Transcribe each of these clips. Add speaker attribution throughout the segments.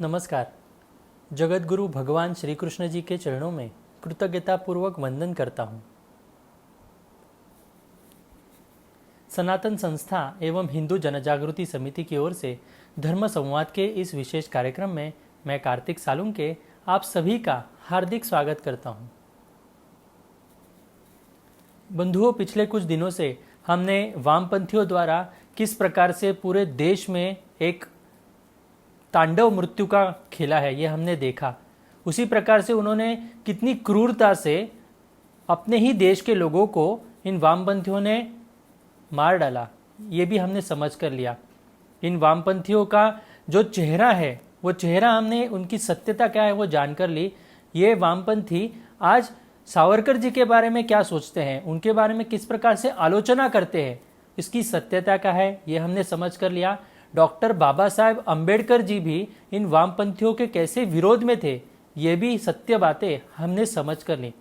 Speaker 1: नमस्कार। जगत गुरु भगवान श्री कृष्ण जी के चरणों में कृतज्ञतापूर्वक वंदन करता हूँ। सनातन संस्था एवं हिंदू जनजागृति समिति की ओर से धर्म संवाद के इस विशेष कार्यक्रम में मैं कार्तिक सालुंके आप सभी का हार्दिक स्वागत करता हूँ। बंधुओं, पिछले कुछ दिनों से हमने वामपंथियों द्वारा किस प्रकार से पूरे देश में एक तांडव मृत्यु का खेला है, ये हमने देखा। उसी प्रकार से उन्होंने कितनी क्रूरता से अपने ही देश के लोगों को इन वामपंथियों ने मार डाला, ये भी हमने समझ कर लिया। इन वामपंथियों का जो चेहरा है, वो चेहरा हमने उनकी सत्यता क्या है वो जानकर ली। ये वामपंथी आज सावरकर जी के बारे में क्या सोचते हैं, उनके बारे में किस प्रकार से आलोचना करते हैं, इसकी सत्यता क्या है ये हमने समझ कर लिया। डॉक्टर बाबा साहेब अम्बेडकर जी भी इन वामपंथियों के कैसे विरोध में थे, ये भी सत्य बातें हमने समझ कर ली।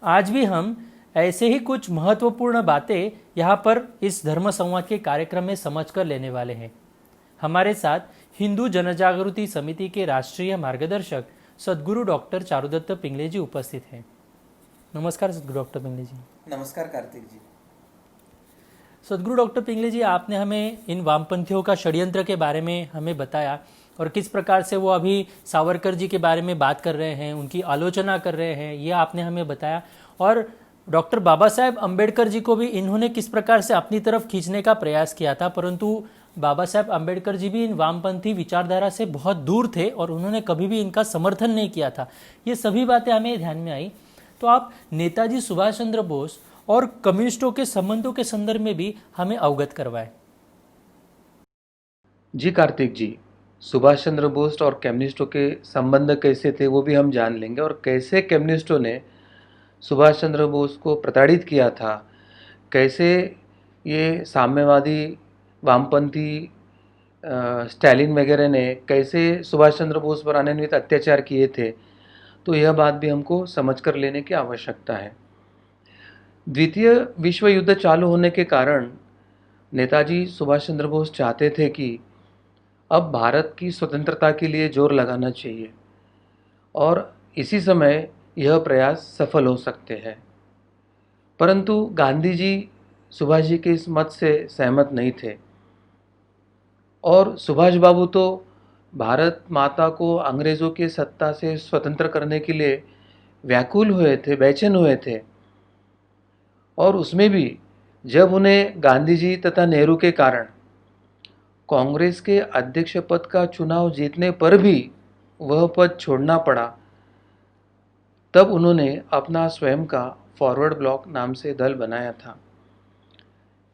Speaker 1: आज भी हम ऐसे ही कुछ महत्वपूर्ण बातें यहाँ पर इस धर्म संवाद के कार्यक्रम में समझ कर लेने वाले हैं। हमारे साथ हिंदू जनजागृति समिति के राष्ट्रीय मार्गदर्शक सद्गुरु डॉक्टर चारुदत्त पिंगले जी उपस्थित हैं। नमस्कार सद्गुरु डॉक्टर पिंगले जी।
Speaker 2: नमस्कार कार्तिक जी।
Speaker 1: सद्गुरु डॉक्टर पिंगले जी, आपने हमें इन वामपंथियों का षड्यंत्र के बारे में हमें बताया और किस प्रकार से वो अभी सावरकर जी के बारे में बात कर रहे हैं, उनकी आलोचना कर रहे हैं, ये आपने हमें बताया। और डॉक्टर बाबा साहेब अम्बेडकर जी को भी इन्होंने किस प्रकार से अपनी तरफ खींचने का प्रयास किया था, परंतु बाबा साहेब अम्बेडकर जी भी इन वामपंथी विचारधारा से बहुत दूर थे और उन्होंने कभी भी इनका समर्थन नहीं किया था। ये सभी बातें हमें ध्यान में आई। तो आप नेताजी सुभाष चंद्र बोस और कम्युनिस्टों के संबंधों के संदर्भ में भी हमें अवगत करवाएं।
Speaker 2: जी कार्तिक जी, सुभाष चंद्र बोस और कम्युनिस्टों के संबंध कैसे थे वो भी हम जान लेंगे, और कैसे कम्युनिस्टों ने सुभाष चंद्र बोस को प्रताड़ित किया था, कैसे ये साम्यवादी वामपंथी स्टालिन वगैरह ने कैसे सुभाष चंद्र बोस पर अनन्वित अत्याचार किए थे, तो यह बात भी हमको समझ कर लेने की आवश्यकता है। द्वितीय विश्व युद्ध चालू होने के कारण नेताजी सुभाष चंद्र बोस चाहते थे कि अब भारत की स्वतंत्रता के लिए जोर लगाना चाहिए, और इसी समय यह प्रयास सफल हो सकते हैं। परंतु गांधी जी सुभाष जी के इस मत से सहमत नहीं थे, और सुभाष बाबू तो भारत माता को अंग्रेज़ों की सत्ता से स्वतंत्र करने के लिए व्याकुल हुए थे, बेचैन हुए थे। और उसमें भी जब उन्हें गांधी जी तथा नेहरू के कारण कांग्रेस के अध्यक्ष पद का चुनाव जीतने पर भी वह पद छोड़ना पड़ा, तब उन्होंने अपना स्वयं का फॉरवर्ड ब्लॉक नाम से दल बनाया था।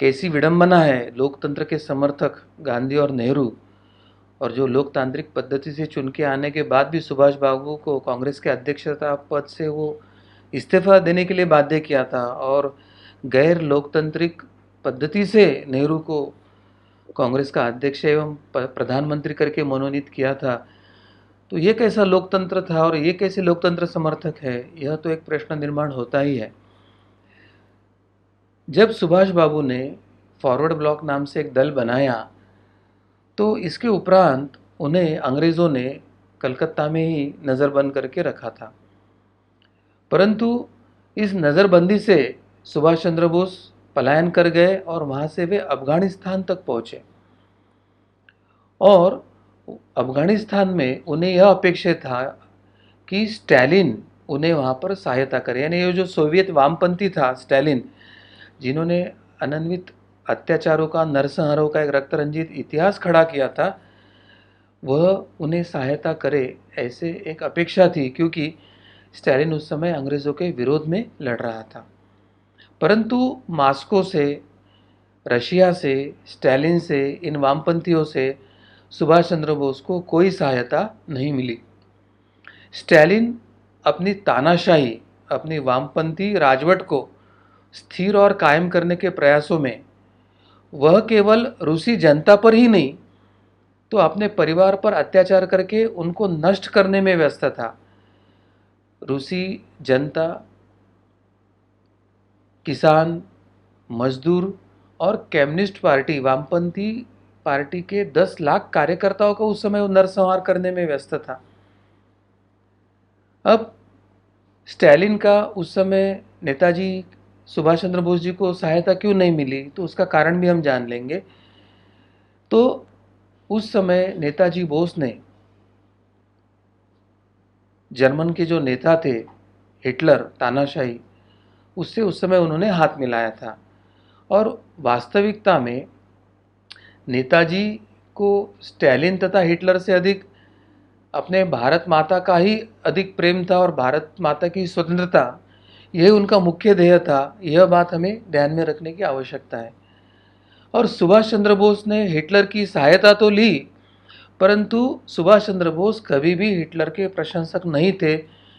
Speaker 2: कैसी विडंबना है, लोकतंत्र के समर्थक गांधी और नेहरू, और जो लोकतांत्रिक पद्धति से चुन के आने के बाद भी सुभाष बाबू को कांग्रेस के अध्यक्षता पद से वो इस्तीफा देने के लिए बाध्य किया था, और गैर लोकतांत्रिक पद्धति से नेहरू को कांग्रेस का अध्यक्ष एवं प्रधानमंत्री करके मनोनीत किया था। तो ये कैसा लोकतंत्र था और ये कैसे लोकतंत्र समर्थक है, यह तो एक प्रश्न निर्माण होता ही है। जब सुभाष बाबू ने फॉरवर्ड ब्लॉक नाम से एक दल बनाया, तो इसके उपरांत उन्हें अंग्रेज़ों ने कलकत्ता में ही नज़रबंद करके रखा था। परंतु इस नज़रबंदी से सुभाष चंद्र बोस पलायन कर गए और वहाँ से वे अफ़गानिस्तान तक पहुँचे, और अफ़गानिस्तान में उन्हें यह अपेक्षित था कि स्टालिन उन्हें वहाँ पर सहायता करे। यानी ये जो सोवियत वामपंथी था स्टालिन, जिन्होंने अनन्वित अत्याचारों का, नरसंहारों का एक रक्तरंजित इतिहास खड़ा किया था, वह उन्हें सहायता करे, ऐसे एक अपेक्षा थी, क्योंकि स्टालिन उस समय अंग्रेज़ों के विरोध में लड़ रहा था। परंतु मास्को से, रशिया से, स्टालिन से, इन वामपंथियों से सुभाष चंद्र बोस को कोई सहायता नहीं मिली। स्टालिन अपनी तानाशाही, अपनी वामपंथी राजवट को स्थिर और कायम करने के प्रयासों में वह केवल रूसी जनता पर ही नहीं, तो अपने परिवार पर अत्याचार करके उनको नष्ट करने में व्यस्त था। रूसी जनता, किसान, मजदूर और कम्युनिस्ट पार्टी वामपंथी पार्टी के 10 लाख कार्यकर्ताओं का उस समय वो नरसंहार करने में व्यस्त था। अब स्टालिन का उस समय नेताजी सुभाष चंद्र बोस जी को सहायता क्यों नहीं मिली, तो उसका कारण भी हम जान लेंगे। तो उस समय नेताजी बोस ने जर्मन के जो नेता थे हिटलर तानाशाही, उससे उस समय उन्होंने हाथ मिलाया था। और वास्तविकता में नेताजी को स्टालिन तथा हिटलर से अधिक अपने भारत माता का ही अधिक प्रेम था, और भारत माता की स्वतंत्रता यही उनका मुख्य ध्येय था। यह बात हमें ध्यान में रखने की आवश्यकता है। और सुभाष चंद्र बोस ने हिटलर की सहायता तो ली, परंतु सुभाष चंद्र बोस कभी भी हिटलर के प्रशंसक नहीं थे।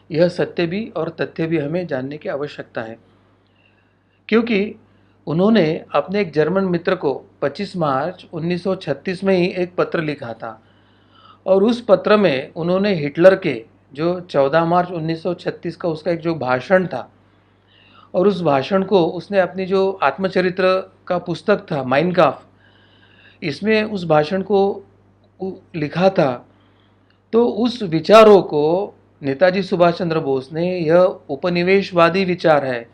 Speaker 2: यह सत्य भी और तथ्य भी हमें जानने की आवश्यकता है, क्योंकि उन्होंने अपने एक जर्मन मित्र को 25 मार्च 1936 में ही एक पत्र लिखा था, और उस पत्र में उन्होंने हिटलर के जो 14 मार्च 1936 का उसका एक जो भाषण था, और उस भाषण को उसने अपनी जो आत्मचरित्र का पुस्तक था माइन काम्फ, इसमें उस भाषण को लिखा था। तो उस विचारों को नेताजी सुभाष चंद्र बोस ने, यह उपनिवेशवादी विचार है,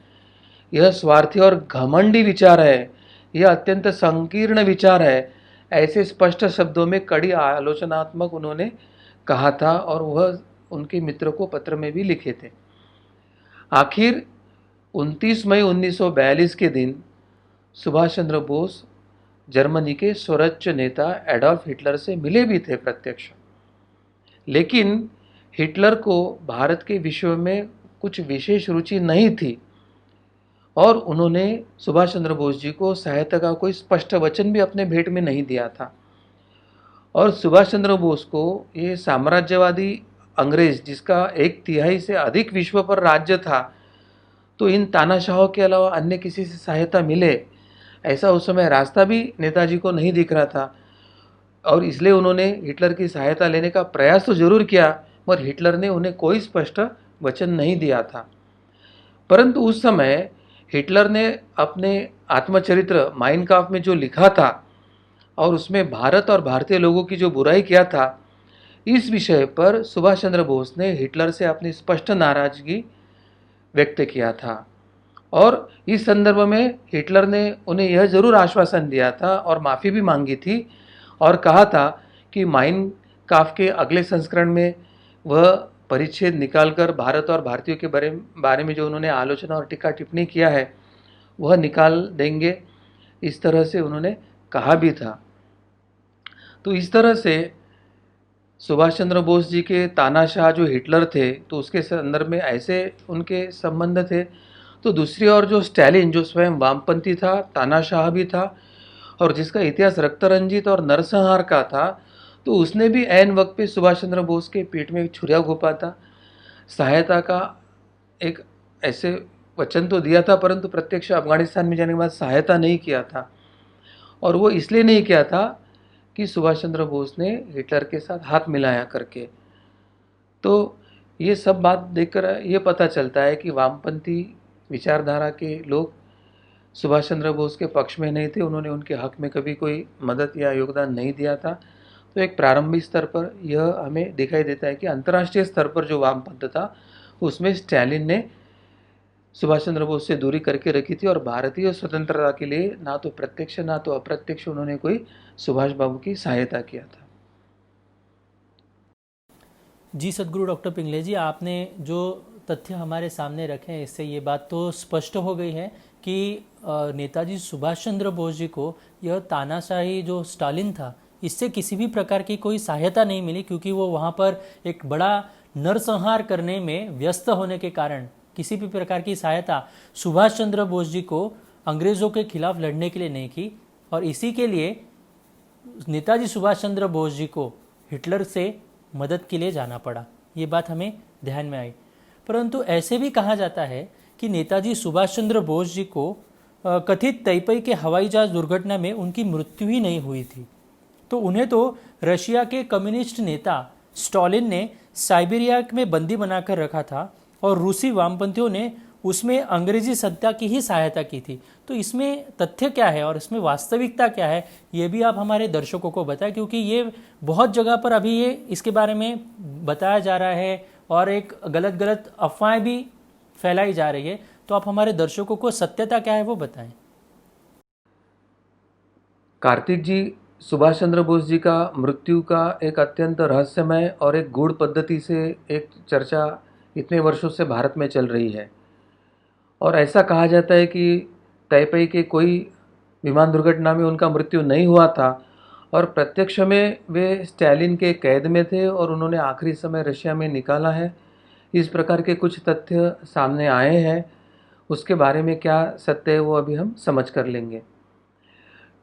Speaker 2: यह स्वार्थी और घमंडी विचार है, यह अत्यंत संकीर्ण विचार है, ऐसे स्पष्ट शब्दों में कड़ी आलोचनात्मक उन्होंने कहा था, और वह उनके मित्र को पत्र में भी लिखे थे। आखिर 29 मई 1942 के दिन सुभाष चंद्र बोस जर्मनी के सर्वोच्च नेता एडोल्फ हिटलर से मिले भी थे प्रत्यक्ष, लेकिन हिटलर को भारत के विषय में कुछ विशेष रुचि नहीं थी, और उन्होंने सुभाष चंद्र बोस जी को सहायता का कोई स्पष्ट वचन भी अपने भेंट में नहीं दिया था। और सुभाष चंद्र बोस को ये साम्राज्यवादी अंग्रेज, जिसका 1/3 से अधिक विश्व पर राज्य था, तो इन तानाशाहों के अलावा अन्य किसी से सहायता मिले, ऐसा उस समय रास्ता भी नेताजी को नहीं दिख रहा था। और इसलिए उन्होंने हिटलर की सहायता लेने का प्रयास तो जरूर किया, मगर हिटलर ने उन्हें कोई स्पष्ट वचन नहीं दिया था। परंतु उस समय हिटलर ने अपने आत्मचरित्र माइन काम्फ में जो लिखा था, और उसमें भारत और भारतीय लोगों की जो बुराई किया था, इस विषय पर सुभाष चंद्र बोस ने हिटलर से अपनी स्पष्ट नाराजगी व्यक्त किया था। और इस संदर्भ में हिटलर ने उन्हें यह जरूर आश्वासन दिया था और माफ़ी भी मांगी थी, और कहा था कि माइन काम्फ के अगले संस्करण में वह परिच्छेद निकालकर भारत और भारतीयों के बारे में जो उन्होंने आलोचना और टीका टिप्पणी किया है, वह निकाल देंगे, इस तरह से उन्होंने कहा भी था। तो इस तरह से सुभाष चंद्र बोस जी के तानाशाह जो हिटलर थे, तो उसके संदर्भ में ऐसे उनके संबंध थे। तो दूसरी ओर जो स्टालिन, जो स्वयं वामपंथी था, तानाशाह भी था, और जिसका इतिहास रक्तरंजित और नरसंहार का था, तो उसने भी ऐन वक्त पे सुभाष चंद्र बोस के पेट में छुरा घोंपा था। सहायता का एक ऐसे वचन तो दिया था, परंतु प्रत्यक्ष अफगानिस्तान में जाने के बाद सहायता नहीं किया था। और वो इसलिए नहीं किया था कि सुभाष चंद्र बोस ने हिटलर के साथ हाथ मिलाया करके। तो ये सब बात देखकर ये पता चलता है कि वामपंथी विचारधारा के लोग सुभाष चंद्र बोस के पक्ष में नहीं थे, उन्होंने उनके हक में कभी कोई मदद या योगदान नहीं दिया था। तो एक प्रारंभिक स्तर पर यह हमें दिखाई देता है कि अंतर्राष्ट्रीय स्तर पर जो वामपंथ था, उसमें स्टालिन ने सुभाष चंद्र बोस से दूरी करके रखी थी, और भारतीय स्वतंत्रता के लिए ना तो प्रत्यक्ष ना तो अप्रत्यक्ष उन्होंने कोई सुभाष बाबू की सहायता किया था।
Speaker 1: जी सदगुरु डॉक्टर पिंगले जी, आपने जो तथ्य हमारे सामने रखे हैं, इससे ये बात तो स्पष्ट हो गई है कि नेताजी सुभाष चंद्र बोस जी को यह तानाशाही जो स्टालिन था, इससे किसी भी प्रकार की कोई सहायता नहीं मिली, क्योंकि वो वहाँ पर एक बड़ा नरसंहार करने में व्यस्त होने के कारण किसी भी प्रकार की सहायता सुभाष चंद्र बोस जी को अंग्रेज़ों के खिलाफ लड़ने के लिए नहीं की। और इसी के लिए नेताजी सुभाष चंद्र बोस जी को हिटलर से मदद के लिए जाना पड़ा। ये बात हमें ध्यान में आई। परंतु ऐसे भी कहा जाता है कि नेताजी सुभाष चंद्र बोस जी को कथित तैपई के हवाई जहाज दुर्घटना में उनकी मृत्यु ही नहीं हुई थी, तो उन्हें तो रशिया के कम्युनिस्ट नेता स्टालिन ने साइबेरिया में बंदी बनाकर रखा था, और रूसी वामपंथियों ने उसमें अंग्रेजी सत्ता की ही सहायता की थी। तो इसमें तथ्य क्या है और इसमें वास्तविकता क्या है, ये भी आप हमारे दर्शकों को बताएं, क्योंकि ये बहुत जगह पर अभी ये इसके बारे में बताया जा रहा है और एक गलत गलत अफवाहें भी फैलाई जा रही है। तो आप हमारे दर्शकों को सत्यता क्या है वो बताएं।
Speaker 2: कार्तिक जी, सुभाष चंद्र बोस जी का मृत्यु का एक अत्यंत रहस्यमय और एक गूढ़ पद्धति से एक चर्चा इतने वर्षों से भारत में चल रही है। और ऐसा कहा जाता है कि ताइपेई के कोई विमान दुर्घटना में उनका मृत्यु नहीं हुआ था और प्रत्यक्ष में वे स्टालिन के कैद में थे और उन्होंने आखिरी समय रशिया में निकाला है। इस प्रकार के कुछ तथ्य सामने आए हैं। उसके बारे में क्या सत्य है वो अभी हम समझ कर लेंगे।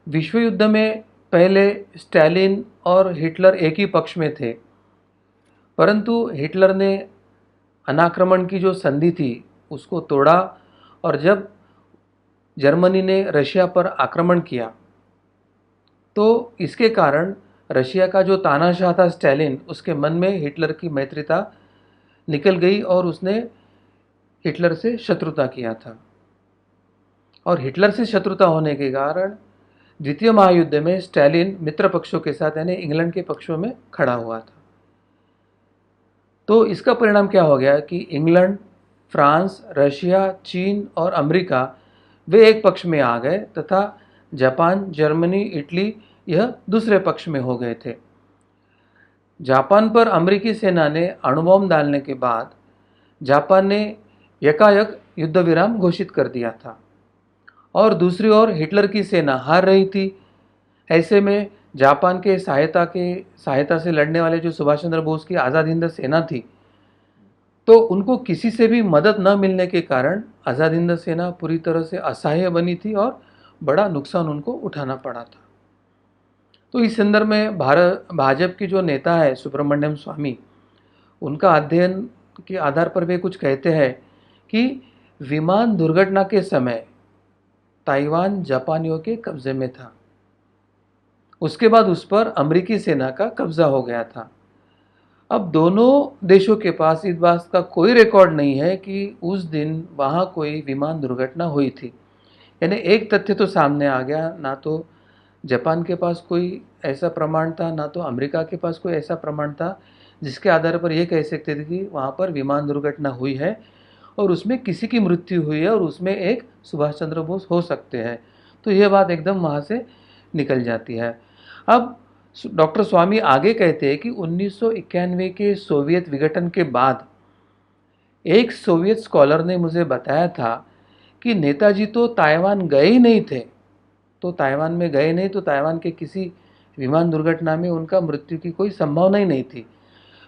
Speaker 2: विश्व युद्ध में पहले स्टालिन और हिटलर एक ही पक्ष में थे, परंतु हिटलर ने अनाक्रमण की जो संधि थी उसको तोड़ा और जब जर्मनी ने रशिया पर आक्रमण किया तो इसके कारण रशिया का जो तानाशाह था स्टालिन, उसके मन में हिटलर की मैत्रीता निकल गई और उसने हिटलर से शत्रुता किया था। और हिटलर से शत्रुता होने के कारण द्वितीय महायुद्ध में स्टालिन मित्र पक्षों के साथ यानी इंग्लैंड के पक्षों में खड़ा हुआ था। तो इसका परिणाम क्या हो गया कि इंग्लैंड, फ्रांस, रशिया, चीन और अमेरिका वे एक पक्ष में आ गए तथा जापान, जर्मनी, इटली यह दूसरे पक्ष में हो गए थे। जापान पर अमेरिकी सेना ने अणुबॉम्ब डालने के बाद जापान ने एकाएक युद्ध विराम घोषित कर दिया था और दूसरी ओर हिटलर की सेना हार रही थी। ऐसे में जापान के सहायता से लड़ने वाले जो सुभाष चंद्र बोस की आज़ाद हिंद सेना थी, तो उनको किसी से भी मदद न मिलने के कारण आज़ाद हिंद सेना पूरी तरह से असहाय बनी थी और बड़ा नुकसान उनको उठाना पड़ा था। तो इस संदर्भ में भाजपा के जो नेता है सुब्रमण्यम स्वामी, उनका अध्ययन के आधार पर वे कुछ कहते हैं कि विमान दुर्घटना के समय ताइवान जापानियों के कब्जे में था। उसके बाद उस पर अमेरिकी सेना का कब्जा हो गया था। अब दोनों देशों के पास इस बात का कोई रिकॉर्ड नहीं है कि उस दिन वहाँ कोई विमान दुर्घटना हुई थी। यानी एक तथ्य तो सामने आ गया, ना तो जापान के पास कोई ऐसा प्रमाण था, ना तो अमेरिका के पास कोई ऐसा प्रमाण था जिसके आधार पर यह कह सकते थे कि वहाँ पर विमान दुर्घटना हुई है और उसमें किसी की मृत्यु हुई है और उसमें एक सुभाष चंद्र बोस हो सकते हैं। तो यह बात एकदम वहाँ से निकल जाती है। अब डॉक्टर स्वामी आगे कहते हैं कि 1991 के सोवियत विघटन के बाद एक सोवियत स्कॉलर ने मुझे बताया था कि नेताजी तो ताइवान गए ही नहीं थे। तो ताइवान में गए नहीं तो ताइवान के किसी विमान दुर्घटना में उनका मृत्यु की कोई संभावना ही नहीं थी।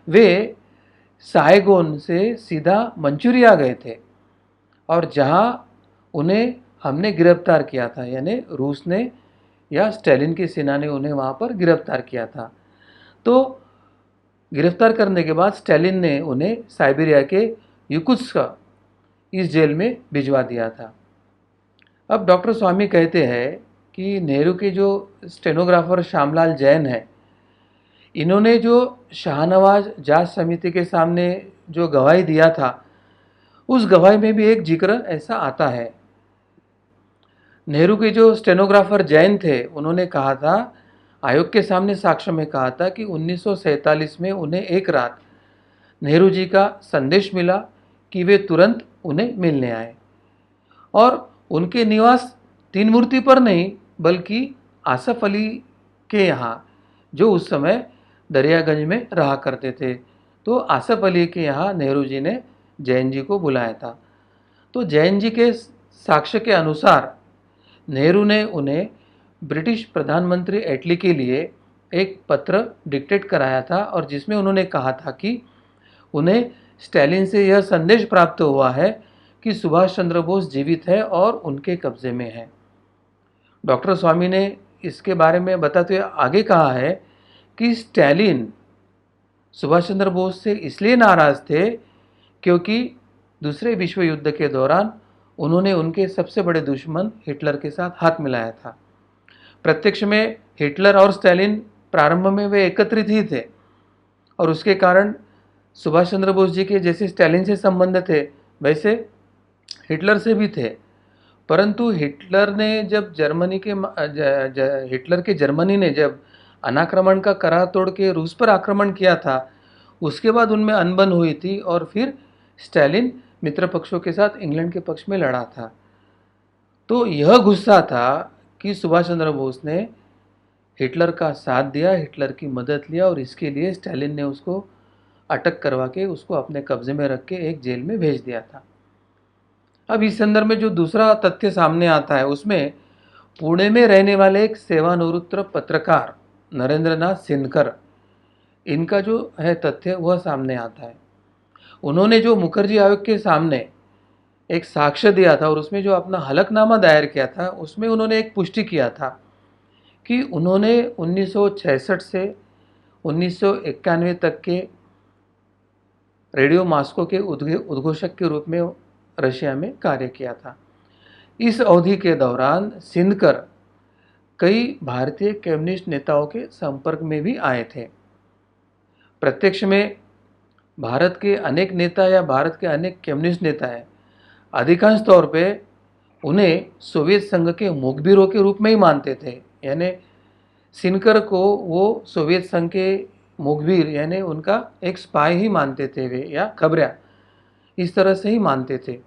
Speaker 2: वे साइगोन से सीधा मंचूरिया गए थे और जहां उन्हें हमने गिरफ्तार किया था, यानी रूस ने या स्टालिन की सेना ने उन्हें वहां पर गिरफ्तार किया था। तो गिरफ्तार करने के बाद स्टालिन ने उन्हें साइबेरिया के युकुत्स्क इस जेल में भिजवा दिया था। अब डॉक्टर स्वामी कहते हैं कि नेहरू के जो स्टेनोग्राफर श्यामलाल जैन है, इन्होंने जो शाहनवाज जांच समिति के सामने जो गवाही दिया था, उस गवाही में भी एक जिक्र ऐसा आता है। नेहरू के जो स्टेनोग्राफर जैन थे, उन्होंने कहा था, आयोग के सामने साक्ष्य में कहा था कि 1947 में उन्हें एक रात नेहरू जी का संदेश मिला कि वे तुरंत उन्हें मिलने आए और उनके निवास तीन मूर्ति पर नहीं बल्कि आसफ अली के यहाँ, जो उस समय दरियागंज में रहा करते थे, तो आसफ अली के यहाँ नेहरू जी ने जैन जी को बुलाया था। तो जैन जी के साक्ष्य के अनुसार नेहरू ने उन्हें ब्रिटिश प्रधानमंत्री एटली के लिए एक पत्र डिक्टेट कराया था और जिसमें उन्होंने कहा था कि उन्हें स्टालिन से यह संदेश प्राप्त हुआ है कि सुभाष चंद्र बोस जीवित है और उनके कब्जे में है। डॉक्टर स्वामी ने इसके बारे में बताते हुए आगे कहा है कि स्टालिन सुभाष चंद्र बोस से इसलिए नाराज थे क्योंकि दूसरे विश्व युद्ध के दौरान उन्होंने उनके सबसे बड़े दुश्मन हिटलर के साथ हाथ मिलाया था। प्रत्यक्ष में हिटलर और स्टालिन प्रारंभ में वे एकत्रित ही थे और उसके कारण सुभाष चंद्र बोस जी के जैसे स्टालिन से संबंध थे, वैसे हिटलर से भी थे, परंतु हिटलर के जर्मनी ने जब अनाक्रमण का करार तोड़ के रूस पर आक्रमण किया था, उसके बाद उनमें अनबन हुई थी और फिर स्टालिन मित्र पक्षों के साथ इंग्लैंड के पक्ष में लड़ा था। तो यह गुस्सा था कि सुभाष चंद्र बोस ने हिटलर का साथ दिया, हिटलर की मदद लिया और इसके लिए स्टालिन ने उसको अटक करवा के उसको अपने कब्जे में रख के एक जेल में भेज दिया था। अब इस संदर्भ में जो दूसरा तथ्य सामने आता है, उसमें पुणे में रहने वाले एक सेवानिवृत्त पत्रकार नरेंद्रनाथ सिनकर, इनका जो है तथ्य वह सामने आता है। उन्होंने जो मुखर्जी आयोग के सामने एक साक्ष्य दिया था और उसमें जो अपना हलफनामा दायर किया था, उसमें उन्होंने एक पुष्टि किया था कि उन्होंने 1966 से 1991 तक के रेडियो मॉस्को के उद्घोषक के रूप में रशिया में कार्य किया था। इस अवधि के दौरान सिंदकर कई भारतीय कम्युनिस्ट नेताओं के संपर्क में भी आए थे। प्रत्यक्ष में भारत के अनेक नेता या भारत के अनेक कम्युनिस्ट नेता हैं, अधिकांश तौर पे उन्हें सोवियत संघ के मुखबिरों के रूप में ही मानते थे। यानी सिनकर को वो सोवियत संघ के मुखबिर यानी उनका एक स्पाई ही मानते थे वे, या खबरिया, इस तरह से ही मानते थे।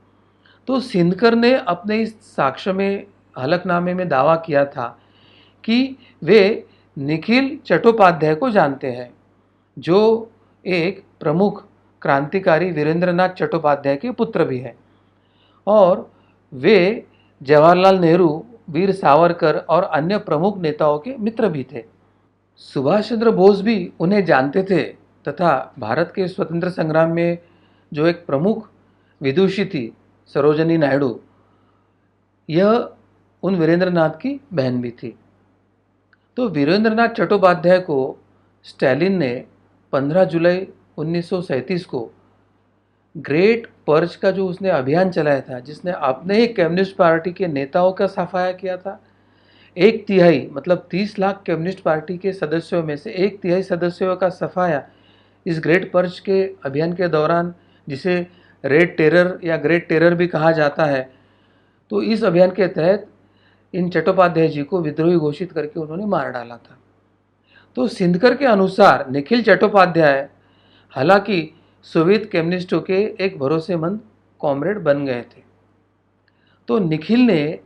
Speaker 2: तो सिनकर ने अपने इस साक्ष्य में, हलफनामे में दावा किया था कि वे निखिल चट्टोपाध्याय को जानते हैं, जो एक प्रमुख क्रांतिकारी वीरेंद्रनाथ चट्टोपाध्याय के पुत्र भी हैं, और वे जवाहरलाल नेहरू, वीर सावरकर और अन्य प्रमुख नेताओं के मित्र भी थे। सुभाष चंद्र बोस भी उन्हें जानते थे तथा भारत के स्वतंत्र संग्राम में जो एक प्रमुख विदुषी थी सरोजिनी नायडू, यह उन वीरेंद्रनाथ की बहन भी थी। तो वीरेंद्रनाथ चट्टोपाध्याय को स्टालिन ने 15 जुलाई 1937 को ग्रेट पर्च का जो उसने अभियान चलाया था, जिसने अपने ही कम्युनिस्ट पार्टी के नेताओं का सफाया किया था, 1/3 मतलब 30 लाख कम्युनिस्ट पार्टी के सदस्यों में से 1/3 सदस्यों का सफाया इस ग्रेट पर्च के अभियान के दौरान, जिसे रेड टेरर या ग्रेट टेरर भी कहा जाता है, तो इस अभियान के तहत इन चट्टोपाध्याय जी को विद्रोही घोषित करके उन्होंने मार डाला था। तो सिंदकर के अनुसार निखिल चट्टोपाध्याय हालांकि सोवियत कम्युनिस्टों के एक भरोसेमंद कॉमरेड बन गए थे। तो निखिल ने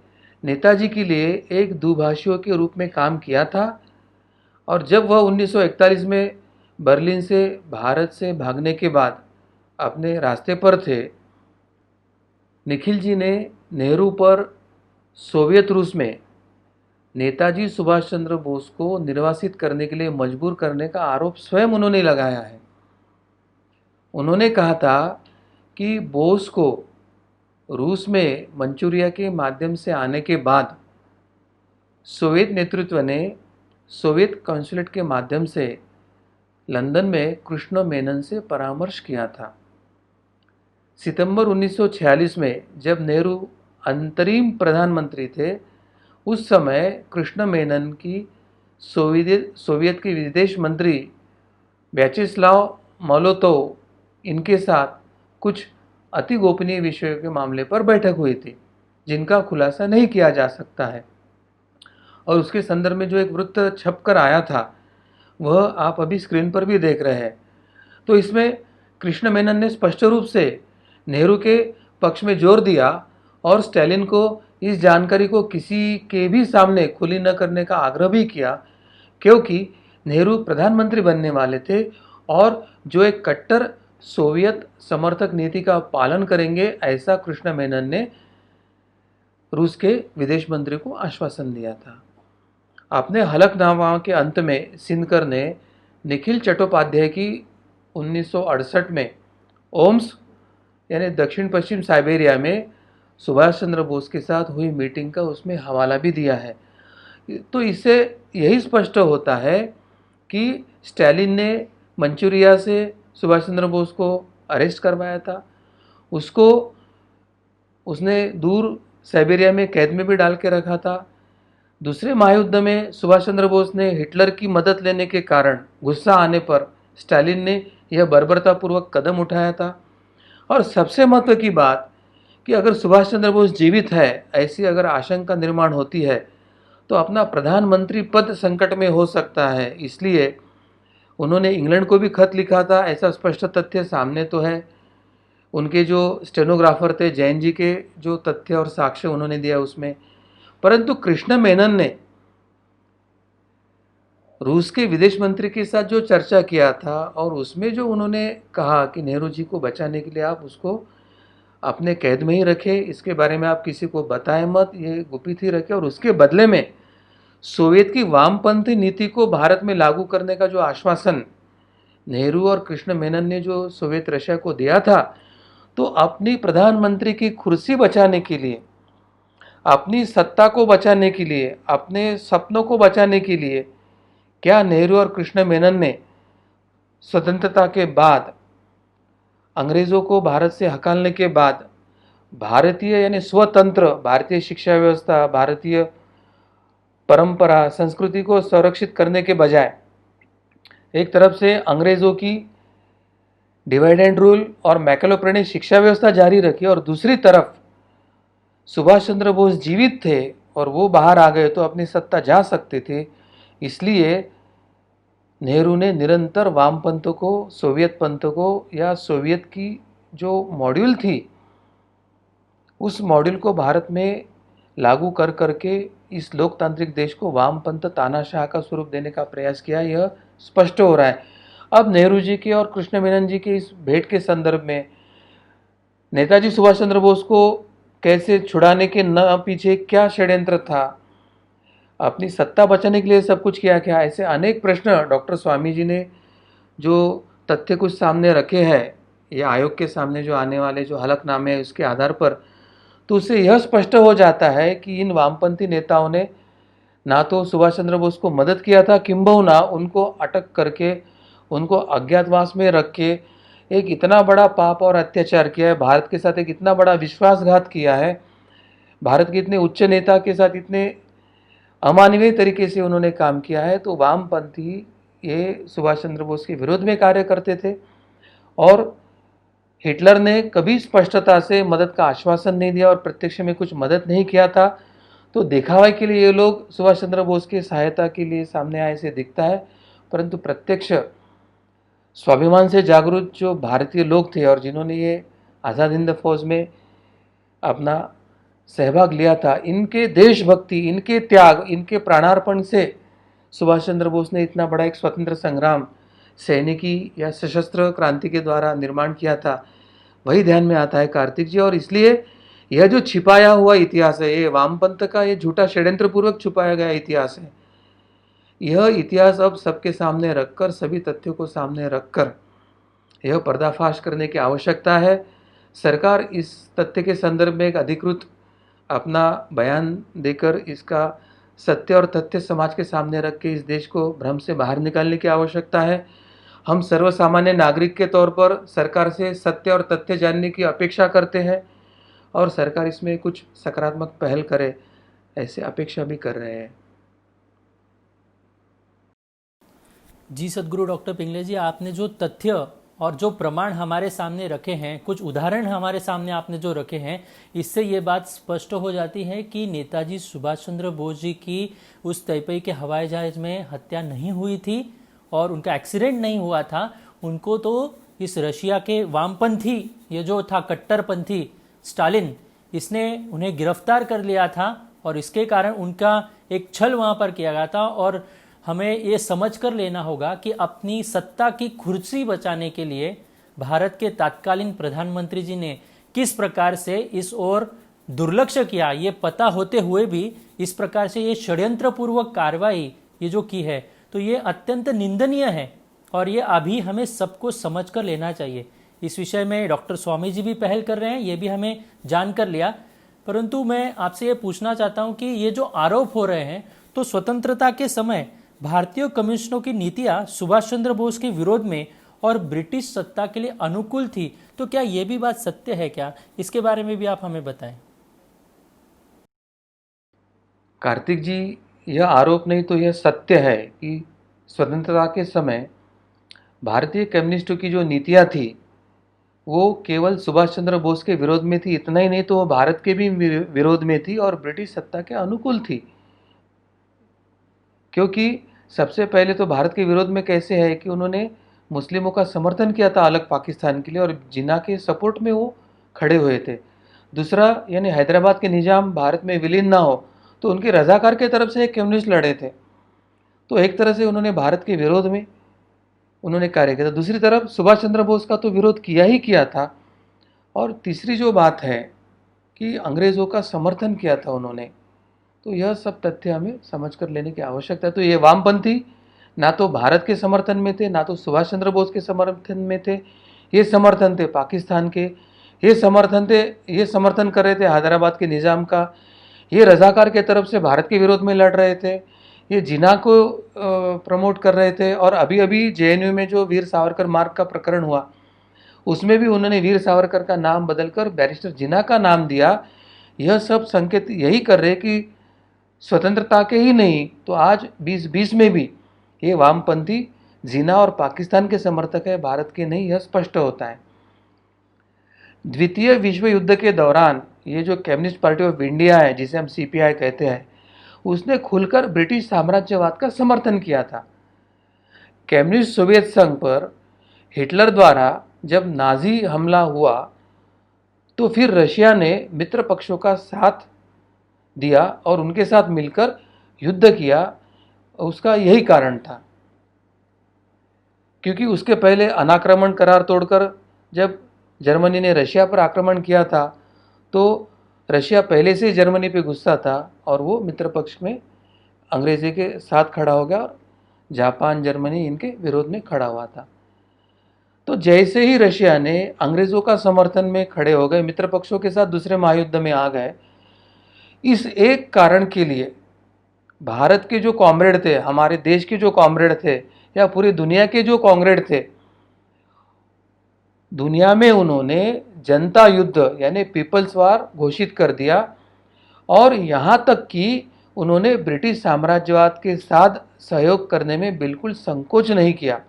Speaker 2: नेताजी के लिए एक दुभाषियों के रूप में काम किया था, और जब वह 1941 में बर्लिन से भारत से भागने के बाद अपने रास्ते पर थे, निखिल जी ने नेहरू पर सोवियत रूस में नेताजी सुभाष चंद्र बोस को निर्वासित करने के लिए मजबूर करने का आरोप स्वयं उन्होंने लगाया है। उन्होंने कहा था कि बोस को रूस में मंचूरिया के माध्यम से आने के बाद सोवियत नेतृत्व ने सोवियत कॉन्सुलेट के माध्यम से लंदन में कृष्ण मेनन से परामर्श किया था। सितंबर 1946 में जब नेहरू अंतरिम प्रधानमंत्री थे, उस समय कृष्ण मेनन की सोवियत के विदेश मंत्री व्याचेस्लाव मोलोतोव, इनके साथ कुछ अति गोपनीय विषयों के मामले पर बैठक हुई थी, जिनका खुलासा नहीं किया जा सकता है। और उसके संदर्भ में जो एक वृत्त छपकर आया था, वह आप अभी स्क्रीन पर भी देख रहे हैं। तो इसमें कृष्ण मेनन ने स्पष्ट रूप से नेहरू के पक्ष में जोर दिया और स्टालिन को इस जानकारी को किसी के भी सामने खुली न करने का आग्रह भी किया, क्योंकि नेहरू प्रधानमंत्री बनने वाले थे और जो एक कट्टर सोवियत समर्थक नीति का पालन करेंगे, ऐसा कृष्ण मेनन ने रूस के विदेश मंत्री को आश्वासन दिया था। अपने हलफनामा के अंत में सिंदकर ने निखिल चट्टोपाध्याय की 1968 में ओम्स्क यानी दक्षिण पश्चिम साइबेरिया में सुभाष चंद्र बोस के साथ हुई मीटिंग का उसमें हवाला भी दिया है। तो इससे यही स्पष्ट होता है कि स्टालिन ने मंचूरिया से सुभाष चंद्र बोस को अरेस्ट करवाया था, उसको उसने दूर साइबेरिया में कैद में भी डाल के रखा था। दूसरे महायुद्ध में सुभाष चंद्र बोस ने हिटलर की मदद लेने के कारण गुस्सा आने पर स्टालिन ने यह बर्बरतापूर्वक कदम उठाया था। और सबसे महत्व की बात कि अगर सुभाष चंद्र बोस जीवित है, ऐसी अगर आशंका निर्माण होती है तो अपना प्रधानमंत्री पद संकट में हो सकता है। इसलिए उन्होंने इंग्लैंड को भी खत लिखा था, ऐसा स्पष्ट तथ्य सामने तो है। उनके जो स्टेनोग्राफर थे जैन जी के जो तथ्य और साक्ष्य उन्होंने दिया उसमें, परंतु कृष्ण मेनन ने रूस के विदेश मंत्री के साथ जो चर्चा किया था और उसमें जो उन्होंने कहा कि नेहरू जी को बचाने के लिए आप उसको अपने कैद में ही रखें, इसके बारे में आप किसी को बताएं मत, ये गुपित ही रखें, और उसके बदले में सोवियत की वामपंथी नीति को भारत में लागू करने का जो आश्वासन नेहरू और कृष्ण मेनन ने जो सोवियत रशिया को दिया था, तो अपनी प्रधानमंत्री की कुर्सी बचाने के लिए, अपनी सत्ता को बचाने के लिए, अपने सपनों को बचाने के लिए क्या नेहरू और कृष्ण मेनन ने स्वतंत्रता के बाद, अंग्रेज़ों को भारत से हकालने के बाद, भारतीय यानी स्वतंत्र भारतीय शिक्षा व्यवस्था, भारतीय परंपरा, संस्कृति को संरक्षित करने के बजाय एक तरफ से अंग्रेज़ों की डिवाइड एंड रूल और मैकेलो शिक्षा व्यवस्था जारी रखी और दूसरी तरफ सुभाष चंद्र बोस जीवित थे और वो बाहर आ गए तो अपनी सत्ता जा सकते थे, इसलिए नेहरू ने निरंतर वामपंथ को, सोवियत पंथ को या सोवियत की जो मॉड्यूल थी उस मॉड्यूल को भारत में लागू कर करके इस लोकतांत्रिक देश को वामपंथ तानाशाह का स्वरूप देने का प्रयास किया। यह स्पष्ट हो रहा है। अब नेहरू जी के और कृष्ण मेनन जी के इस भेंट के संदर्भ में नेताजी सुभाष चंद्र बोस को कैसे छुड़ाने के न पीछे क्या षड्यंत्र था, अपनी सत्ता बचाने के लिए सब कुछ किया क्या, ऐसे अनेक प्रश्न डॉक्टर स्वामी जी ने जो तथ्य कुछ सामने रखे हैं या आयोग के सामने जो आने वाले जो हलफनामे हैं उसके आधार पर, तो उससे यह स्पष्ट हो जाता है कि इन वामपंथी नेताओं ने ना तो सुभाष चंद्र बोस को मदद किया था, किंबहुना उनको अटक करके उनको अज्ञातवास में रख के एक इतना बड़ा पाप और अत्याचार किया है, भारत के साथ एक इतना बड़ा विश्वासघात किया है, भारत के इतने उच्च नेता के साथ इतने अमानवीय तरीके से उन्होंने काम किया है। तो वामपंथी ये सुभाष चंद्र बोस के विरोध में कार्य करते थे और हिटलर ने कभी स्पष्टता से मदद का आश्वासन नहीं दिया और प्रत्यक्ष में कुछ मदद नहीं किया था। तो दिखावे के लिए ये लोग सुभाष चंद्र बोस की सहायता के लिए सामने आए से दिखता है, परंतु प्रत्यक्ष स्वाभिमान से जागरूक जो भारतीय लोग थे और जिन्होंने ये आज़ाद हिंद फौज में अपना सहभाग लिया था, इनके देशभक्ति, इनके त्याग, इनके प्राणार्पण से सुभाष चंद्र बोस ने इतना बड़ा एक स्वतंत्र संग्राम सैनिकी या सशस्त्र क्रांति के द्वारा निर्माण किया था, वही ध्यान में आता है कार्तिक जी। और इसलिए यह जो छिपाया हुआ इतिहास है, ये वामपंथ का ये झूठा षड्यंत्र पूर्वक छुपाया गया इतिहास है, यह इतिहास अब सबके सामने रखकर, सभी तथ्यों को सामने रखकर यह पर्दाफाश करने की आवश्यकता है। सरकार इस तथ्य के संदर्भ में एक अधिकृत अपना बयान देकर इसका सत्य और तथ्य समाज के सामने रख के इस देश को भ्रम से बाहर निकालने की आवश्यकता है। हम सर्वसामान्य नागरिक के तौर पर सरकार से सत्य और तथ्य जानने की अपेक्षा करते हैं और सरकार इसमें कुछ सकारात्मक पहल करे, ऐसे अपेक्षा भी कर रहे हैं।
Speaker 1: जी सदगुरु डॉक्टर पिंगले जी, आपने जो तथ्य और जो प्रमाण हमारे सामने रखे हैं, कुछ उदाहरण हमारे सामने आपने जो रखे हैं, इससे ये बात स्पष्ट हो जाती है कि नेताजी सुभाष चंद्र बोस जी की उस तैपई के हवाई जहाज में हत्या नहीं हुई थी और उनका एक्सीडेंट नहीं हुआ था। उनको तो इस रशिया के वामपंथी, ये जो था कट्टरपंथी स्टालिन, इसने उन्हें गिरफ्तार कर लिया था और इसके कारण उनका एक छल वहाँ पर किया गया था। और हमें ये समझ कर लेना होगा कि अपनी सत्ता की कुर्सी बचाने के लिए भारत के तत्कालीन प्रधानमंत्री जी ने किस प्रकार से इस ओर दुर्लक्ष्य किया, ये पता होते हुए भी इस प्रकार से ये षड्यंत्रपूर्वक कार्रवाई ये जो की है, तो ये अत्यंत निंदनीय है और ये अभी हमें सबको समझ कर लेना चाहिए। इस विषय में डॉक्टर स्वामी जी भी पहल कर रहे हैं, ये भी हमें जान कर लिया। परंतु मैं आपसे ये पूछना चाहता हूँ कि ये जो आरोप हो रहे हैं, तो स्वतंत्रता के समय भारतीय कम्युनिस्टों की नीतियां सुभाष चंद्र बोस के विरोध में और ब्रिटिश सत्ता के लिए अनुकूल थी, तो क्या यह भी बात सत्य है क्या? इसके बारे में भी आप हमें बताएं।
Speaker 2: कार्तिक जी, यह आरोप नहीं तो यह सत्य है कि स्वतंत्रता के समय भारतीय कम्युनिस्टों की जो नीतियां थी वो केवल सुभाष चंद्र बोस के विरोध में थी, इतना ही नहीं तो वो भारत के भी विरोध में थी और ब्रिटिश सत्ता के अनुकूल थी। क्योंकि सबसे पहले तो भारत के विरोध में कैसे है कि उन्होंने मुस्लिमों का समर्थन किया था अलग पाकिस्तान के लिए और जिन्ना के सपोर्ट में वो खड़े हुए थे। दूसरा, यानी हैदराबाद के निज़ाम भारत में विलीन ना हो तो उनके रजाकार के तरफ से एक कम्युनिस्ट लड़े थे। तो एक तरह से उन्होंने भारत के विरोध में उन्होंने कार्य किया था। दूसरी तरफ सुभाष चंद्र बोस का तो विरोध किया ही किया था। और तीसरी जो बात है कि अंग्रेज़ों का समर्थन किया था उन्होंने, तो यह सब तथ्य हमें समझ कर लेने की आवश्यकता है। तो ये वामपंथी ना तो भारत के समर्थन में थे, ना तो सुभाष चंद्र बोस के समर्थन में थे, ये समर्थन थे पाकिस्तान के, ये समर्थन कर रहे थे हैदराबाद के निज़ाम का, ये रजाकार के तरफ से भारत के विरोध में लड़ रहे थे, ये जिन्ना को प्रमोट कर रहे थे। और अभी अभी जेएनयू में जो वीर सावरकर मार्ग का प्रकरण हुआ उसमें भी उन्होंने वीर सावरकर का नाम बदलकर बैरिस्टर जिन्ना का नाम दिया। यह सब संकेत यही कर रहे कि स्वतंत्रता के ही नहीं तो आज 2020 में भी ये वामपंथी जिन्ना और पाकिस्तान के समर्थक है, भारत के नहीं, यह स्पष्ट होता है। द्वितीय विश्व युद्ध के दौरान ये जो कम्युनिस्ट पार्टी ऑफ इंडिया है, जिसे हम सीपीआई कहते हैं, उसने खुलकर ब्रिटिश साम्राज्यवाद का समर्थन किया था। कम्युनिस्ट सोवियत संघ पर हिटलर द्वारा जब नाजी हमला हुआ तो फिर रशिया ने मित्र पक्षों का साथ दिया और उनके साथ मिलकर युद्ध किया। उसका यही कारण था, क्योंकि उसके पहले अनाक्रमण करार तोड़कर जब जर्मनी ने रशिया पर आक्रमण किया था तो रशिया पहले से ही जर्मनी पे गुस्सा था और वो मित्र पक्ष में अंग्रेजी के साथ खड़ा हो गया और जापान, जर्मनी इनके विरोध में खड़ा हुआ था। तो जैसे ही रशिया ने अंग्रेज़ों का समर्थन में खड़े हो गए, मित्र पक्षों के साथ दूसरे महायुद्ध में आ गए, इस एक कारण के लिए भारत के जो कॉमरेड थे, हमारे देश के जो कॉमरेड थे या पूरी दुनिया के जो कॉमरेड थे, दुनिया में उन्होंने जनता युद्ध यानी पीपल्स वार घोषित कर दिया। और यहाँ तक कि उन्होंने ब्रिटिश साम्राज्यवाद के साथ सहयोग करने में बिल्कुल संकोच नहीं किया।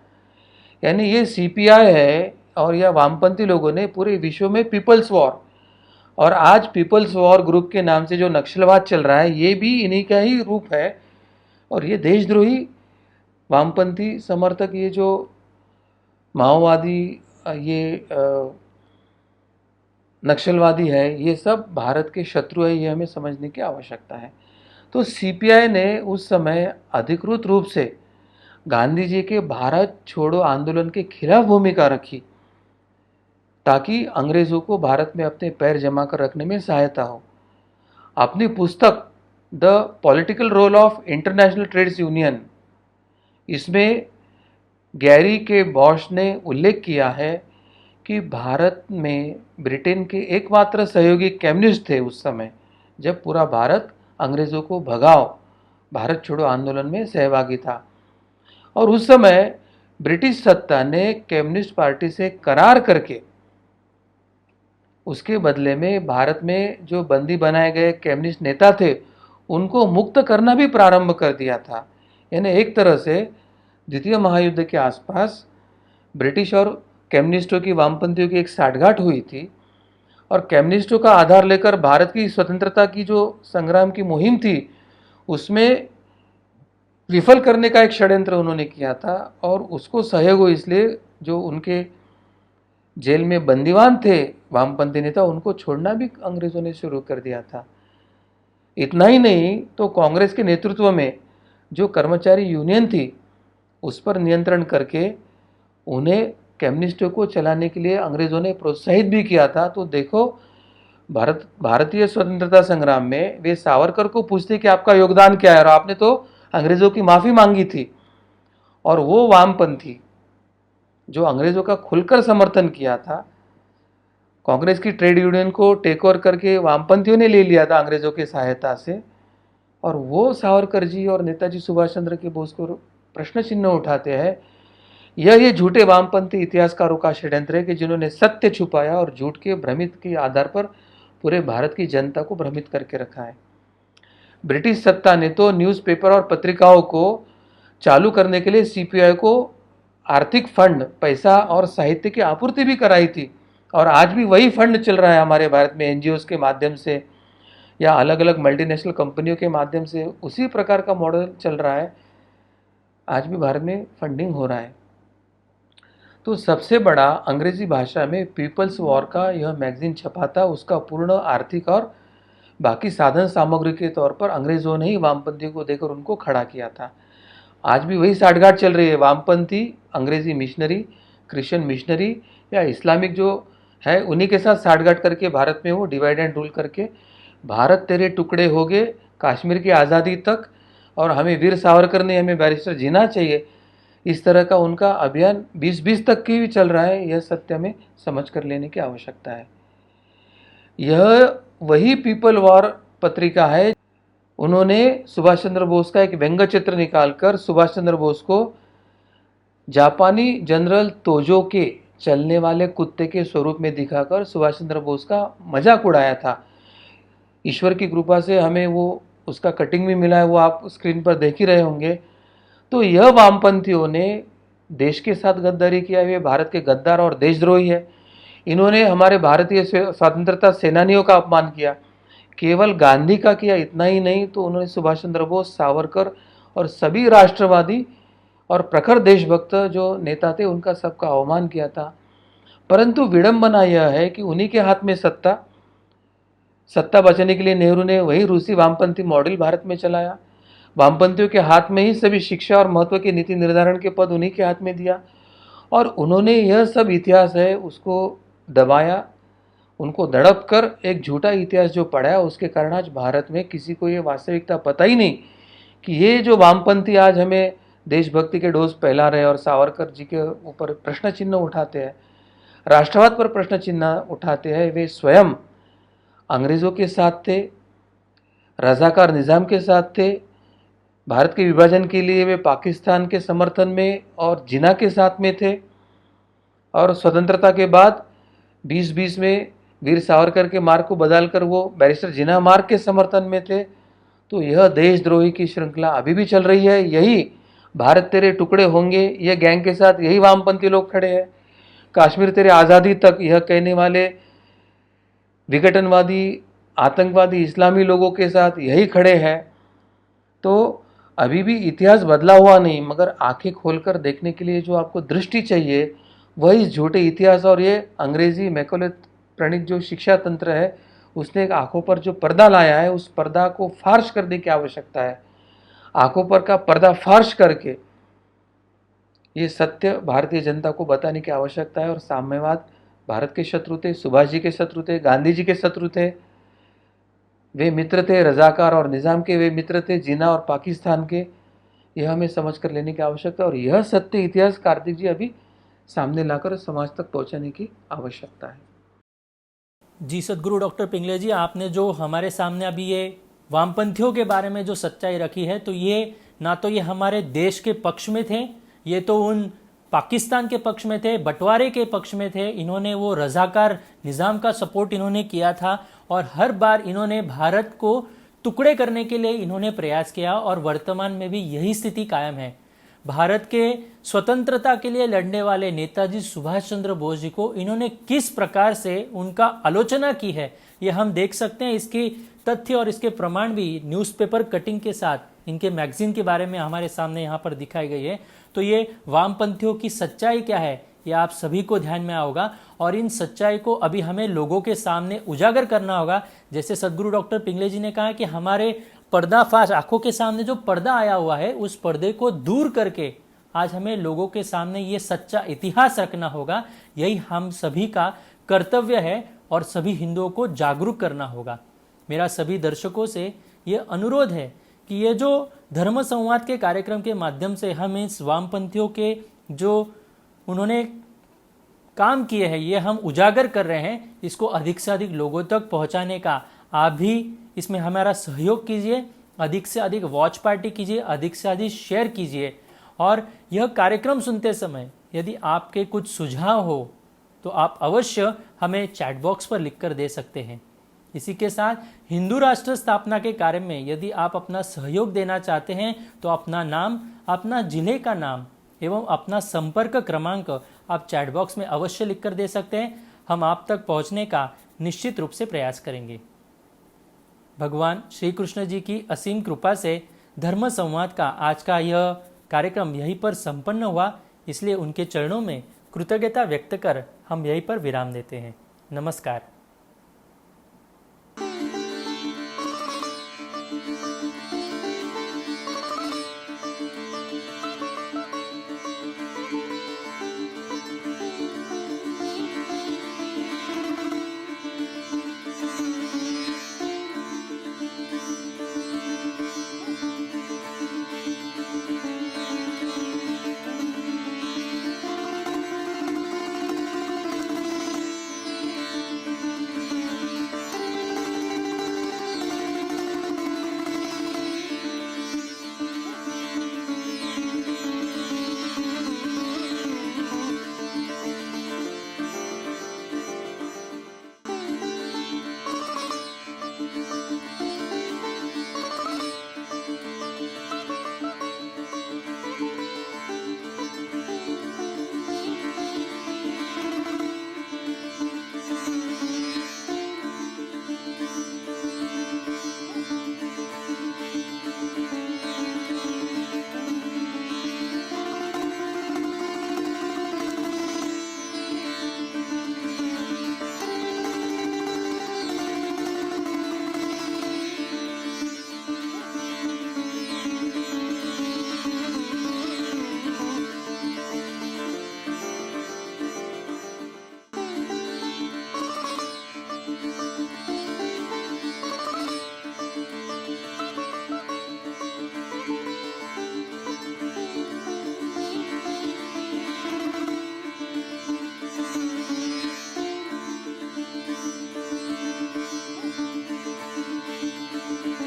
Speaker 2: यानी ये सीपीआई है और यह वामपंथी लोगों ने पूरे विश्व में पीपल्स वॉर, और आज पीपल्स वॉर ग्रुप के नाम से जो नक्सलवाद चल रहा है ये भी इन्हीं का ही रूप है। और ये देशद्रोही वामपंथी समर्थक, ये जो माओवादी, ये नक्सलवादी है, ये सब भारत के शत्रु है, ये हमें समझने की आवश्यकता है। तो सीपीआई ने उस समय अधिकृत रूप से गांधी जी के भारत छोड़ो आंदोलन के खिलाफ भूमिका रखी ताकि अंग्रेज़ों को भारत में अपने पैर जमा कर रखने में सहायता हो। अपनी पुस्तक the political role of international trades union, इसमें गैरी के बॉश ने उल्लेख किया है कि भारत में ब्रिटेन के एकमात्र सहयोगी कम्युनिस्ट थे उस समय जब पूरा भारत अंग्रेज़ों को भगाओ भारत छोड़ो आंदोलन में सहभागी था। और उस समय ब्रिटिश सत्ता ने कम्युनिस्ट पार्टी से करार करके उसके बदले में भारत में जो बंदी बनाए गए कम्युनिस्ट नेता थे उनको मुक्त करना भी प्रारंभ कर दिया था। यानी एक तरह से द्वितीय महायुद्ध के आसपास ब्रिटिश और कम्युनिस्टों की, वामपंथियों की एक साठगांठ हुई थी और कम्युनिस्टों का आधार लेकर भारत की स्वतंत्रता की जो संग्राम की मुहिम थी उसमें विफल करने का एक षड्यंत्र उन्होंने किया था। और उसको सहयोग हो इसलिए जो उनके जेल में बंदीवान थे वामपंथी नेता, उनको छोड़ना भी अंग्रेज़ों ने शुरू कर दिया था। इतना ही नहीं तो कांग्रेस के नेतृत्व में जो कर्मचारी यूनियन थी उस पर नियंत्रण करके उन्हें कम्युनिस्टों को चलाने के लिए अंग्रेज़ों ने प्रोत्साहित भी किया था। तो देखो, भारतीय स्वतंत्रता संग्राम में वे सावरकर को पूछते कि आपका योगदान क्या है, और आपने तो अंग्रेज़ों की माफ़ी मांगी थी। और वो वामपंथी जो अंग्रेज़ों का खुलकर समर्थन किया था, कांग्रेस की ट्रेड यूनियन को टेक ओवर करके वामपंथियों ने ले लिया था अंग्रेज़ों की सहायता से, और वो सावरकर जी और नेताजी सुभाष चंद्र के बोस को प्रश्न चिन्ह उठाते हैं। ये झूठे वामपंथी इतिहासकारों का षड्यंत्र है कि जिन्होंने सत्य छुपाया और झूठ के भ्रमित के आधार पर पूरे भारत की जनता को भ्रमित करके रखा है। ब्रिटिश सत्ता ने तो न्यूज़पेपर और पत्रिकाओं को चालू करने के लिए सीपीआई को आर्थिक फंड, पैसा और साहित्य की आपूर्ति भी कराई थी, और आज भी वही फंड चल रहा है हमारे भारत में एनजीओज के माध्यम से या अलग अलग मल्टीनेशनल कंपनियों के माध्यम से, उसी प्रकार का मॉडल चल रहा है। आज भी भारत में फंडिंग हो रहा है। तो सबसे बड़ा अंग्रेजी भाषा में पीपल्स वॉर का यह मैगजीन छपा था। उसका पूर्ण आर्थिक और बाकी साधन सामग्री के तौर पर अंग्रेजों ने ही वामपंथियों को देकर उनको खड़ा किया था। आज भी वही साठगांठ चल रही है। वामपंथी अंग्रेजी मिशनरी, क्रिश्चियन मिशनरी या इस्लामिक जो है, उन्हीं के साथ साठगांठ करके भारत में वो डिवाइड एंड रूल करके भारत तेरे टुकड़े हो गए, कश्मीर की आज़ादी तक, और हमें वीर सावरकर ने, हमें बैरिस्टर जीना चाहिए, इस तरह का उनका अभियान 2020 तक की भी चल रहा है। यह सत्य में समझ कर लेने की आवश्यकता है। यह वही पीपल वॉर पत्रिका है। उन्होंने सुभाष चंद्र बोस का एक व्यंग्य चित्र निकालकर सुभाष चंद्र बोस को जापानी जनरल तोजो के चलने वाले कुत्ते के स्वरूप में दिखाकर सुभाष चंद्र बोस का मजाक उड़ाया था। ईश्वर की कृपा से हमें वो उसका कटिंग भी मिला है, वो आप स्क्रीन पर देख ही रहे होंगे। तो यह वामपंथियों ने देश के साथ गद्दारी किया, वे भारत के गद्दार और देशद्रोही है। इन्होंने हमारे भारतीय स्वतंत्रता सेनानियों का अपमान किया। केवल गांधी का किया इतना ही नहीं, तो उन्होंने सुभाष चंद्र बोस, सावरकर और सभी राष्ट्रवादी और प्रखर देशभक्त जो नेता थे, उनका सबका अवमान किया था। परंतु विडंबना यह है कि उन्हीं के हाथ में सत्ता बचाने के लिए नेहरू ने वही रूसी वामपंथी मॉडल भारत में चलाया। वामपंथियों के हाथ में ही सभी शिक्षा और महत्व के नीति निर्धारण के पद उन्हीं के हाथ में दिया, और उन्होंने यह सब इतिहास है उसको दबाया, उनको दड़प कर एक झूठा इतिहास जो पढ़ाया। उसके कारण आज भारत में किसी को ये वास्तविकता पता ही नहीं कि ये जो वामपंथी आज हमें देशभक्ति के डोज फैला रहे हैं और सावरकर जी के ऊपर प्रश्न चिन्ह उठाते हैं, राष्ट्रवाद पर प्रश्न चिन्ह उठाते हैं, वे स्वयं अंग्रेज़ों के साथ थे, रजाकार निज़ाम के साथ थे। भारत के विभाजन के लिए वे पाकिस्तान के समर्थन में और जिन्ना के साथ में थे, और स्वतंत्रता के बाद 2020 में वीर सावरकर के मार्ग को बदलकर वो बैरिस्टर जिन्ना मार्ग के समर्थन में थे। तो यह देशद्रोही की श्रृंखला अभी भी चल रही है। यही भारत तेरे टुकड़े होंगे, यह गैंग के साथ यही वामपंथी लोग खड़े हैं। कश्मीर तेरे आज़ादी तक यह कहने वाले विघटनवादी, आतंकवादी, इस्लामी लोगों के साथ यही खड़े हैं। तो अभी भी इतिहास बदला हुआ नहीं, मगर आंखें खोलकर देखने के लिए जो आपको दृष्टि चाहिए, वही इस झूठे इतिहास और ये अंग्रेजी मैकोले प्रणीत जो शिक्षा तंत्र है, उसने एक आंखों पर जो पर्दा लाया है, उस पर्दा को फार्श करने की आवश्यकता है। आंखों पर का पर्दा फार्श करके ये सत्य भारतीय जनता को बताने की आवश्यकता है। और साम्यवाद भारत के शत्रु थे, सुभाष जी के शत्रु थे, गांधी जी के शत्रु थे, वे मित्र थे, रजाकार और निज़ाम के वे मित्र थे, जिन्ना और पाकिस्तान के। यह हमें समझ कर लेने की आवश्यकता है, और यह सत्य इतिहास कार्तिक जी अभी सामने लाकर समाज तक पहुंचाने की आवश्यकता है।
Speaker 1: जी सदगुरु डॉक्टर पिंगले जी, आपने जो हमारे सामने अभी ये वामपंथियों के बारे में जो सच्चाई रखी है, तो ये ना तो ये हमारे देश के पक्ष में थे, ये तो उन पाकिस्तान के पक्ष में थे, बंटवारे के पक्ष में थे। इन्होंने वो रजाकार निज़ाम का सपोर्ट इन्होंने किया था, और हर बार इन्होंने भारत को टुकड़े करने के लिए इन्होंने प्रयास किया, और वर्तमान में भी यही स्थिति कायम है। भारत के स्वतंत्रता के लिए लड़ने वाले नेताजी सुभाष चंद्र बोस जी को इन्होंने किस प्रकार से उनका आलोचना की है, ये हम देख सकते हैं। इसकी तथ्य और इसके प्रमाण भी न्यूज़पेपर कटिंग के साथ इनके मैगजीन के बारे में हमारे सामने यहाँ पर दिखाई गई है। तो ये वामपंथियों की सच्चाई क्या है, ये आप सभी को ध्यान में होगा, और इन सच्चाई को अभी हमें लोगों के सामने उजागर करना होगा। जैसे सदगुरु डॉक्टर पिंगले जी ने कहा कि हमारे पर्दाफाश, आंखों के सामने जो पर्दा आया हुआ है, उस पर्दे को दूर करके आज हमें लोगों के सामने ये सच्चा इतिहास रखना होगा। यही हम सभी का कर्तव्य है, और सभी हिंदुओं को जागरूक करना होगा। मेरा सभी दर्शकों से ये अनुरोध है कि ये जो धर्म संवाद के कार्यक्रम के माध्यम से हम इस वामपंथियों के जो उन्होंने काम किए हैं, ये हम उजागर कर रहे हैं, इसको अधिक से अधिक लोगों तक पहुंचाने का आप भी इसमें हमारा सहयोग कीजिए। अधिक से अधिक वॉच पार्टी कीजिए, अधिक से अधिक शेयर कीजिए, और यह कार्यक्रम सुनते समय यदि आपके कुछ सुझाव हो तो आप अवश्य हमें चैट बॉक्स पर लिखकर दे सकते हैं। इसी के साथ हिंदू राष्ट्र स्थापना के कार्य में यदि आप अपना सहयोग देना चाहते हैं, तो अपना नाम, अपना जिले का नाम एवं अपना संपर्क क्रमांक आप चैट बॉक्स में अवश्य लिखकर दे सकते हैं। हम आप तक पहुंचने का निश्चित रूप से प्रयास करेंगे। भगवान श्री कृष्ण जी की असीम कृपा से धर्म संवाद का आज का यह कार्यक्रम यहीं पर संपन्न हुआ, इसलिए उनके चरणों में कृतज्ञता व्यक्त कर हम यहीं पर विराम देते हैं। नमस्कार।